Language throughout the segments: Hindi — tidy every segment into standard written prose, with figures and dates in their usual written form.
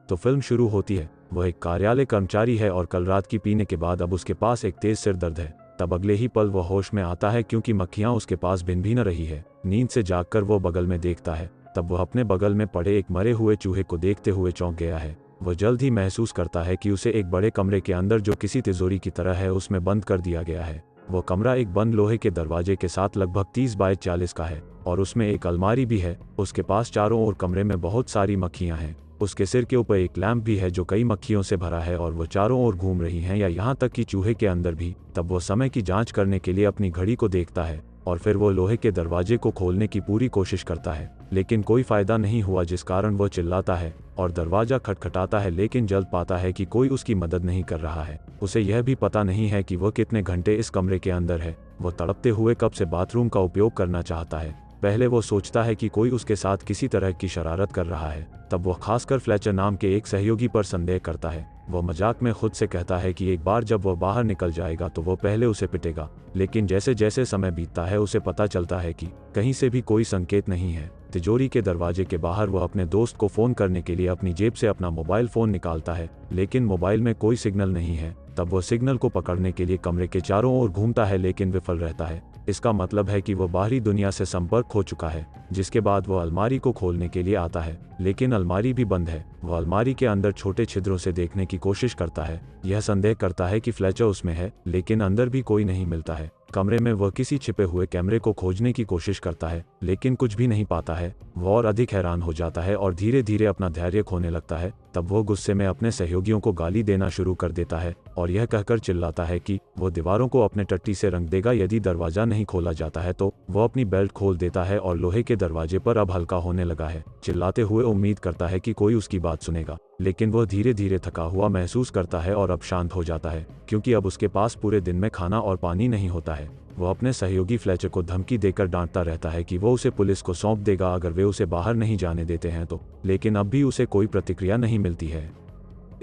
तो फिल्म शुरू होती है। वह एक कार्यालय कर्मचारी है और कल रात की पीने के बाद अब उसके पास एक तेज सिर दर्द है। तब अगले ही पल वह होश में आता है क्योंकि मक्खियां उसके पास भिन भी न रही है। नींद से जागकर वो बगल में देखता है, तब वह अपने बगल में पड़े एक मरे हुए चूहे को देखते हुए चौंक गया है। वह जल्द ही महसूस करता है कि उसे एक बड़े कमरे के अंदर जो किसी तिजोरी की तरह है उसमें बंद कर दिया गया है। वो कमरा एक बंद लोहे के दरवाजे के साथ लगभग 30 बाय 40 का है और उसमें एक अलमारी भी है। उसके पास चारों ओर कमरे में बहुत सारी मक्खियां हैं। उसके सिर के ऊपर एक लैंप भी है जो कई मक्खियों से भरा है और वो चारों ओर घूम रही हैं या यहाँ तक कि चूहे के अंदर भी। तब वो समय की जांच करने के लिए अपनी घड़ी को देखता है और फिर वो लोहे के दरवाजे को खोलने की पूरी कोशिश करता है, लेकिन कोई फायदा नहीं हुआ, जिस कारण वो चिल्लाता है और दरवाजा खटखटाता है, लेकिन जल्द पाता है कि कोई उसकी मदद नहीं कर रहा है। उसे यह भी पता नहीं है कि वह कितने घंटे इस कमरे के अंदर है। वो तड़पते हुए कब से बाथरूम का उपयोग करना चाहता है। पहले वो सोचता है कि कोई उसके साथ किसी तरह की शरारत कर रहा है। तब वह खासकर फ्लेचर नाम के एक सहयोगी पर संदेह करता है। वो मजाक में खुद से कहता है कि एक बार जब वह बाहर निकल जाएगा तो वो पहले उसे पिटेगा, लेकिन जैसे जैसे समय बीतता है उसे पता चलता है कि कहीं से भी कोई संकेत नहीं है। तिजोरी के दरवाजे के बाहर वह अपने दोस्त को फोन करने के लिए अपनी जेब से अपना मोबाइल फोन निकालता है, लेकिन मोबाइल में कोई सिग्नल नहीं है। तब वो सिग्नल को पकड़ने के लिए कमरे के चारों ओर घूमता है, लेकिन विफल रहता है। इसका मतलब है कि वो बाहरी दुनिया से संपर्क खो चुका है। जिसके बाद वो अलमारी को खोलने के लिए आता है, लेकिन अलमारी भी बंद है। वह अलमारी के अंदर छोटे छिद्रों से देखने की कोशिश करता है। यह संदेह करता है कि फ्लेचर उसमें है, लेकिन अंदर भी कोई नहीं मिलता है। कमरे में वह किसी छिपे हुए कैमरे को खोजने की कोशिश करता है, लेकिन कुछ भी नहीं पाता है। वह और अधिक हैरान हो जाता है और धीरे धीरे अपना धैर्य खोने लगता है। तब वो गुस्से में अपने सहयोगियों को गाली देना शुरू कर देता है और यह कहकर चिल्लाता है कि वो दीवारों को अपने टट्टी से रंग देगा यदि दरवाजा नहीं खोला जाता है। तो वो अपनी बेल्ट खोल देता है और लोहे के दरवाजे पर अब हल्का होने लगा है। चिल्लाते हुए उम्मीद करता है कि कोई उसकी बात सुनेगा, लेकिन वह धीरे धीरे थका हुआ महसूस करता है और अब शांत हो जाता है, क्योंकि अब उसके पास पूरे दिन में खाना और पानी नहीं होता है। वह अपने सहयोगी फ्लेचर को धमकी देकर डांटता रहता है कि वो उसे पुलिस को सौंप देगा अगर वे उसे बाहर नहीं जाने देते हैं तो, लेकिन अब भी उसे कोई प्रतिक्रिया नहीं मिलती है।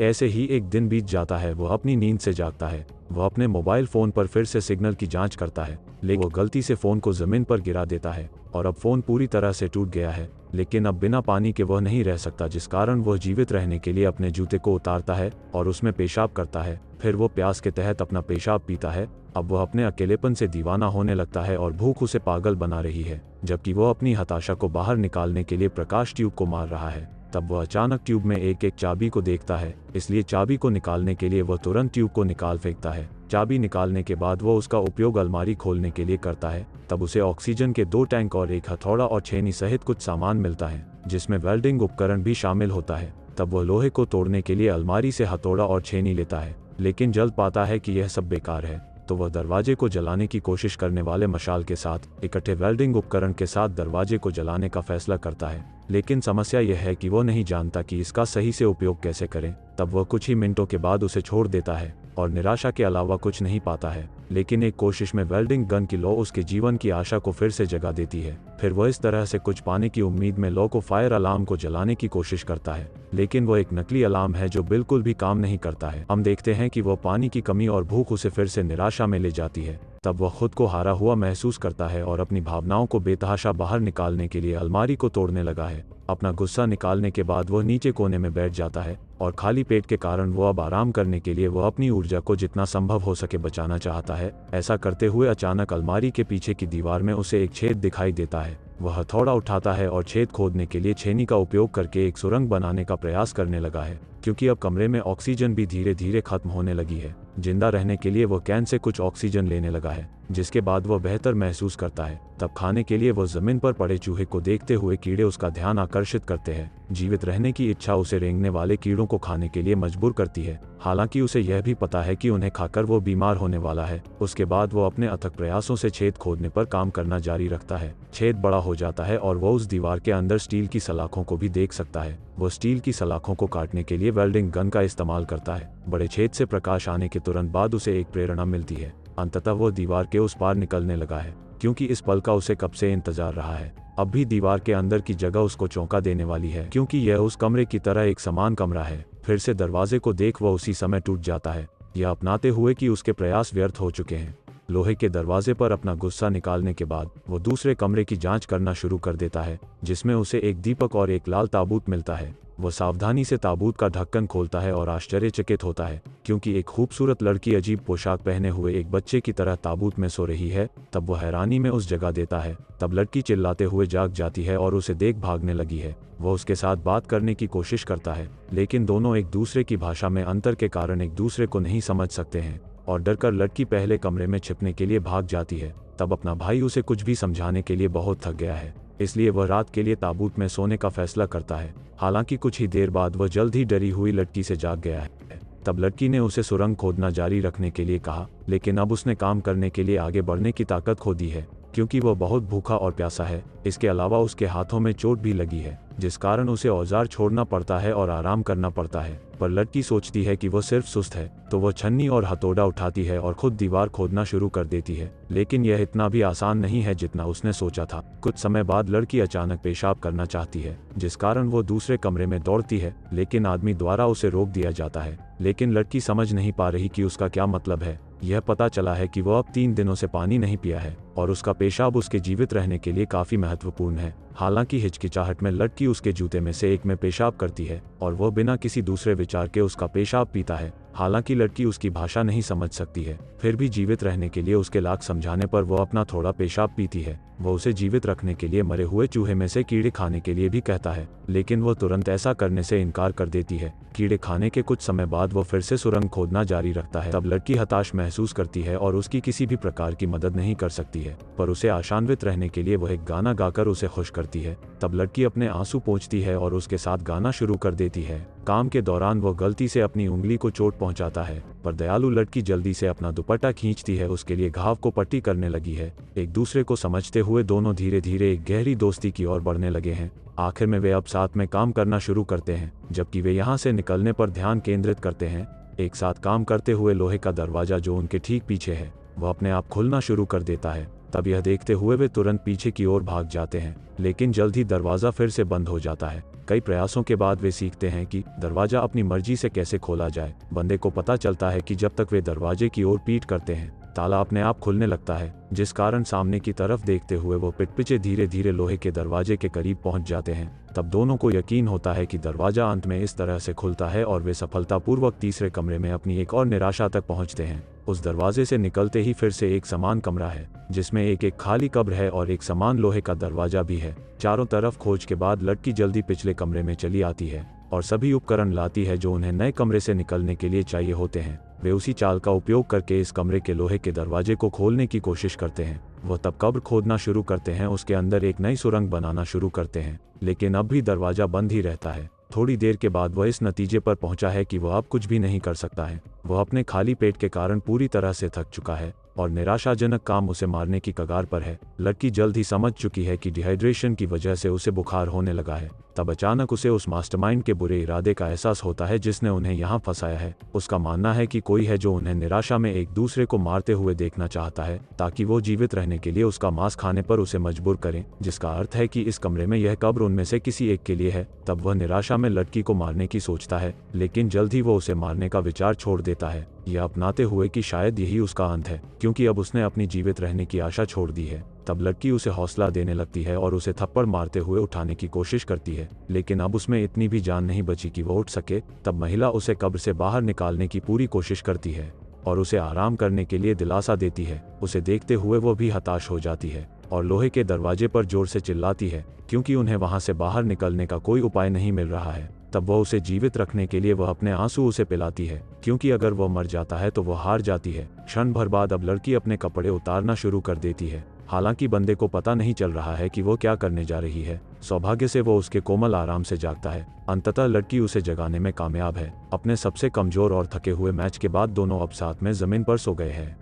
ऐसे ही एक दिन बीत जाता है। वह अपनी नींद से जागता है। वह अपने मोबाइल फोन पर फिर से सिग्नल की जांच करता है, लेकिन वो गलती से फोन को जमीन पर गिरा देता है और अब फोन पूरी तरह से टूट गया है। लेकिन अब बिना पानी के वह नहीं रह सकता, जिस कारण वह जीवित रहने के लिए अपने जूते को उतारता है और उसमें पेशाब करता है। फिर वो प्यास के तहत अपना पेशाब पीता है। अब वह अपने अकेलेपन से दीवाना होने लगता है और भूख उसे पागल बना रही है, जबकि वह अपनी हताशा को बाहर निकालने के लिए प्रकाश ट्यूब को मार रहा है। तब वह अचानक ट्यूब में एक एक चाबी को देखता है, इसलिए चाबी को निकालने के लिए वह तुरंत ट्यूब को निकाल फेंकता है। चाबी निकालने के बाद वह उसका उपयोग अलमारी खोलने के लिए करता है। तब उसे ऑक्सीजन के 2 टैंक और एक हथौड़ा और छेनी सहित कुछ सामान मिलता है, जिसमें वेल्डिंग उपकरण भी शामिल होता है। तब वह लोहे को तोड़ने के लिए अलमारी से हथौड़ा और छेनी लेता है, लेकिन जल्द पाता है कि यह सब बेकार है। तो वह दरवाजे को जलाने की कोशिश करने वाले मशाल के साथ इकट्ठे वेल्डिंग उपकरण के साथ दरवाजे को जलाने का फैसला करता है, लेकिन समस्या यह है कि वो नहीं जानता कि इसका सही से उपयोग कैसे करें। तब वह कुछ ही मिनटों के बाद उसे छोड़ देता है और निराशा के अलावा कुछ नहीं पाता है। लेकिन एक कोशिश में वेल्डिंग गन की लौ उसके जीवन की आशा को फिर से जगा देती है। फिर वह इस तरह से कुछ पाने की उम्मीद में लौ को फायर अलार्म को जलाने की कोशिश करता है, लेकिन वह एक नकली अलार्म है जो बिल्कुल भी काम नहीं करता है। हम देखते हैं कि वह पानी की कमी और भूख उसे फिर से निराशा में ले जाती है। तब वह खुद को हारा हुआ महसूस करता है और अपनी भावनाओं को बेतहाशा बाहर निकालने के लिए अलमारी को तोड़ने लगा है। अपना गुस्सा निकालने के बाद वह नीचे कोने में बैठ जाता है और खाली पेट के कारण वो अब आराम करने के लिए वह अपनी ऊर्जा को जितना संभव हो सके बचाना चाहता है। ऐसा करते हुए अचानक अलमारी के पीछे की दीवार में उसे एक छेद दिखाई देता है। वह हथौड़ा उठाता है और छेद खोदने के लिए छेनी का उपयोग करके एक सुरंग बनाने का प्रयास करने लगा है, क्योंकि अब कमरे में ऑक्सीजन भी धीरे धीरे खत्म होने लगी है। जिंदा रहने के लिए वह कैन से कुछ ऑक्सीजन लेने लगा है, जिसके बाद वह बेहतर महसूस करता है। तब खाने के लिए वह जमीन पर पड़े चूहे को देखते हुए कीड़े उसका ध्यान आकर्षित करते हैं। जीवित रहने की इच्छा उसे रेंगने वाले कीड़ों को खाने के लिए मजबूर करती है, हालांकि उसे यह भी पता है कि उन्हें खाकर वो बीमार होने वाला है। उसके बाद वो अपने अथक प्रयासों से छेद खोदने पर काम करना जारी रखता है। छेद बड़ा हो जाता है और वो उस दीवार के अंदर स्टील की सलाखों को भी देख सकता है। वो स्टील की सलाखों को काटने के लिए वेल्डिंग गन का इस्तेमाल करता है। बड़े छेद से प्रकाश आने के तुरंत बाद उसे एक प्रेरणा मिलती है। अंततः वो दीवार के उस पार निकलने लगा है, क्योंकि इस पल का उसे कब से इंतजार रहा है। अब भी दीवार के अंदर की जगह उसको चौंका देने वाली है, क्योंकि यह उस कमरे की तरह एक समान कमरा है। फिर से दरवाजे को देख वह उसी समय टूट जाता है, यह अपनाते हुए कि उसके प्रयास व्यर्थ हो चुके हैं। लोहे के दरवाजे पर अपना गुस्सा निकालने के बाद वो दूसरे कमरे की जांच करना शुरू कर देता है, जिसमें उसे एक दीपक और एक लाल ताबूत मिलता है। वह सावधानी से ताबूत का ढक्कन खोलता है और आश्चर्यचकित होता है क्योंकि एक खूबसूरत लड़की अजीब पोशाक पहने हुए एक बच्चे की तरह ताबूत में सो रही है। तब वह हैरानी में उस जगह देता है। तब लड़की चिल्लाते हुए जाग जाती है और उसे देख भागने लगी है। वह उसके साथ बात करने की कोशिश करता है, लेकिन दोनों एक दूसरे की भाषा में अंतर के कारण एक दूसरे को नहीं समझ सकते हैं और डरकर लड़की पहले कमरे में छिपने के लिए भाग जाती है। तब अपना भाई उसे कुछ भी समझाने के लिए बहुत थक गया है, इसलिए वह रात के लिए ताबूत में सोने का फैसला करता है। हालांकि कुछ ही देर बाद वह जल्द ही डरी हुई लड़की से जाग गया है। तब लड़की ने उसे सुरंग खोदना जारी रखने के लिए कहा, लेकिन अब उसने काम करने के लिए आगे बढ़ने की ताकत खो दी है क्योंकि वह बहुत भूखा और प्यासा है। इसके अलावा उसके हाथों में चोट भी लगी है, जिस कारण उसे औजार छोड़ना पड़ता है और आराम करना पड़ता है। पर लड़की सोचती है कि वह सिर्फ सुस्त है, तो वह छन्नी और हथौड़ा उठाती है और खुद दीवार खोदना शुरू कर देती है। लेकिन यह इतना भी आसान नहीं है जितना उसने सोचा था। कुछ समय बाद लड़की अचानक पेशाब करना चाहती है, जिस कारण वो दूसरे कमरे में दौड़ती है, लेकिन आदमी द्वारा उसे रोक दिया जाता है। लेकिन लड़की समझ नहीं पा रही कि उसका क्या मतलब है। यह पता चला है कि वह अब 3 दिनों से पानी नहीं पिया है और उसका पेशाब उसके जीवित रहने के लिए काफी महत्वपूर्ण है। हालांकि हिचकिचाहट में लड़की उसके जूते में से एक में पेशाब करती है और वह बिना किसी दूसरे विचार के उसका पेशाब पीता है। हालांकि लड़की उसकी भाषा नहीं समझ सकती है, फिर भी जीवित रहने के लिए उसके लाख समझाने पर वह अपना थोड़ा पेशाब पीती है। वह उसे जीवित रखने के लिए मरे हुए चूहे में से कीड़े खाने के लिए भी कहता है, लेकिन वह तुरंत ऐसा करने से इनकार कर देती है। कीड़े खाने के कुछ समय बाद वह फिर से सुरंग खोदना जारी रखता है। तब लड़की हताश महसूस करती है और उसकी किसी भी प्रकार की मदद नहीं कर सकती है, पर उसे आशान्वित रहने के लिए वह एक गाना गाकर उसे खुश करती है। तब लड़की अपने आंसू पोंछती है और उसके साथ गाना शुरू कर देती है। काम के दौरान वह गलती से अपनी उंगली को चोट पहुंचाता है, पर दयालु लड़की जल्दी से अपना दुपट्टा खींचती है। उसके लिए घाव को पट्टी करने लगी है। एक दूसरे को समझते हुए दोनों धीरे धीरे एक गहरी दोस्ती की ओर बढ़ने लगे हैं। आखिर में वे अब साथ में काम करना शुरू करते हैं। जबकि वे यहाँ से निकलने पर ध्यान केंद्रित करते हैं, एक साथ काम करते हुए लोहे का दरवाजा जो उनके ठीक पीछे है वह अपने आप खुलना शुरू कर देता है। तब यह देखते हुए वे तुरंत पीछे की ओर भाग जाते हैं, लेकिन जल्द ही दरवाजा फिर से बंद हो जाता है। कई प्रयासों के बाद वे सीखते हैं कि दरवाजा अपनी मर्जी से कैसे खोला जाए। बंदे को पता चलता है कि जब तक वे दरवाजे की ओर पीठ करते हैं, ताला अपने आप खुलने लगता है, जिस कारण सामने की तरफ देखते हुए वो पिटपिचे धीरे धीरे लोहे के दरवाजे के करीब पहुंच जाते हैं। तब दोनों को यकीन होता है कि दरवाजा अंत में इस तरह से खुलता है और वे सफलतापूर्वक तीसरे कमरे में अपनी एक और निराशा तक पहुंचते हैं। उस दरवाजे से निकलते ही फिर से एक समान कमरा है, जिसमें एक खाली कब्र है और एक समान लोहे का दरवाजा भी है। चारों तरफ खोज के बाद लड़की जल्दी पिछले कमरे में चली आती है और सभी उपकरण लाती है जो उन्हें नए कमरे से निकलने के लिए चाहिए होते हैं। वे उसी चाल का उपयोग करके इस कमरे के लोहे के दरवाजे को खोलने की कोशिश करते हैं। वह तब कब्र खोदना शुरू करते हैं, उसके अंदर एक नई सुरंग बनाना शुरू करते हैं, लेकिन अब भी दरवाजा बंद ही रहता है। थोड़ी देर के बाद वह इस नतीजे पर पहुंचा है कि वह अब कुछ भी नहीं कर सकता है। वह अपने खाली पेट के कारण पूरी तरह से थक चुका है और निराशाजनक काम उसे मारने की कगार पर है। लड़की जल्द ही समझ चुकी है कि डिहाइड्रेशन की वजह से उसे बुखार होने लगा है। तब अचानक उसे उस मास्टरमाइंड के बुरे इरादे का एहसास होता है जिसने उन्हें यहाँ फंसाया है। उसका मानना है कि कोई है जो उन्हें निराशा में एक दूसरे को मारते हुए देखना चाहता है, ताकि वो जीवित रहने के लिए उसका मांस खाने पर उसे मजबूर करें, जिसका अर्थ है कि इस कमरे में यह कब्र उनमें से किसी एक के लिए है। तब वह निराशा में लड़की को मारने की सोचता है, लेकिन जल्द ही वो उसे मारने का विचार छोड़ देता है, यह अपनाते हुए कि शायद यही उसका अंत है, क्योंकि अब उसने अपनी जीवित रहने की आशा छोड़ दी है। तब लड़की उसे हौसला देने लगती है और उसे थप्पड़ मारते हुए उठाने की कोशिश करती है, लेकिन अब उसमें इतनी भी जान नहीं बची कि वो उठ सके। तब महिला उसे कब्र से बाहर निकालने की पूरी कोशिश करती है और उसे आराम करने के लिए दिलासा देती है। उसे देखते हुए वो भी हताश हो जाती है और लोहे के दरवाजे पर जोर से चिल्लाती है, क्योंकि उन्हें वहां से बाहर निकलने का कोई उपाय नहीं मिल रहा है। तब वह उसे जीवित रखने के लिए वह अपने आंसू उसे पिलाती है, क्योंकि अगर वह मर जाता है तो वह हार जाती है। क्षण भर बाद अब लड़की अपने कपड़े उतारना शुरू कर देती है। हालांकि बंदे को पता नहीं चल रहा है कि वो क्या करने जा रही है। सौभाग्य से वो उसके कोमल आराम से जागता है। अंततः लड़की उसे जगाने में कामयाब है। अपने सबसे कमजोर और थके हुए मैच के बाद दोनों अब साथ में जमीन पर सो गए हैं।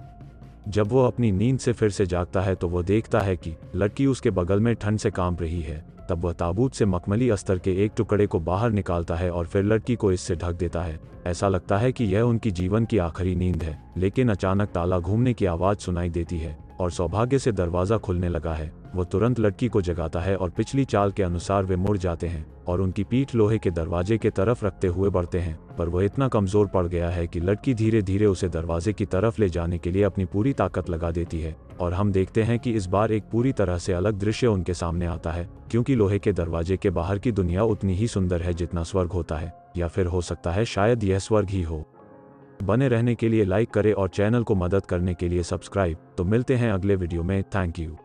जब वो अपनी नींद से फिर से जागता है तो वो देखता है कि लड़की उसके बगल में ठंड से कांप रही है। तब वह ताबूत से मखमली अस्तर के एक टुकड़े को बाहर निकालता है और फिर लड़की को इससे ढक देता है। ऐसा लगता है कि यह उनकी जीवन की आखिरी नींद है, लेकिन अचानक ताला घूमने की आवाज सुनाई देती है और सौभाग्य से दरवाज़ा खुलने लगा है। वो तुरंत लड़की को जगाता है और पिछली चाल के अनुसार वे मुड़ जाते हैं और उनकी पीठ लोहे के दरवाजे के तरफ रखते हुए बढ़ते हैं, पर वो इतना कमज़ोर पड़ गया है कि लड़की धीरे धीरे उसे दरवाजे की तरफ ले जाने के लिए अपनी पूरी ताकत लगा देती है। और हम देखते हैं कि इस बार एक पूरी तरह से अलग दृश्य उनके सामने आता है, क्योंकि लोहे के दरवाजे के बाहर की दुनिया उतनी ही सुंदर है जितना स्वर्ग होता है, या फिर हो सकता है शायद यह स्वर्ग ही हो। बने रहने के लिए लाइक करें और चैनल को मदद करने के लिए सब्सक्राइब। तो मिलते हैं अगले वीडियो में। Thank you.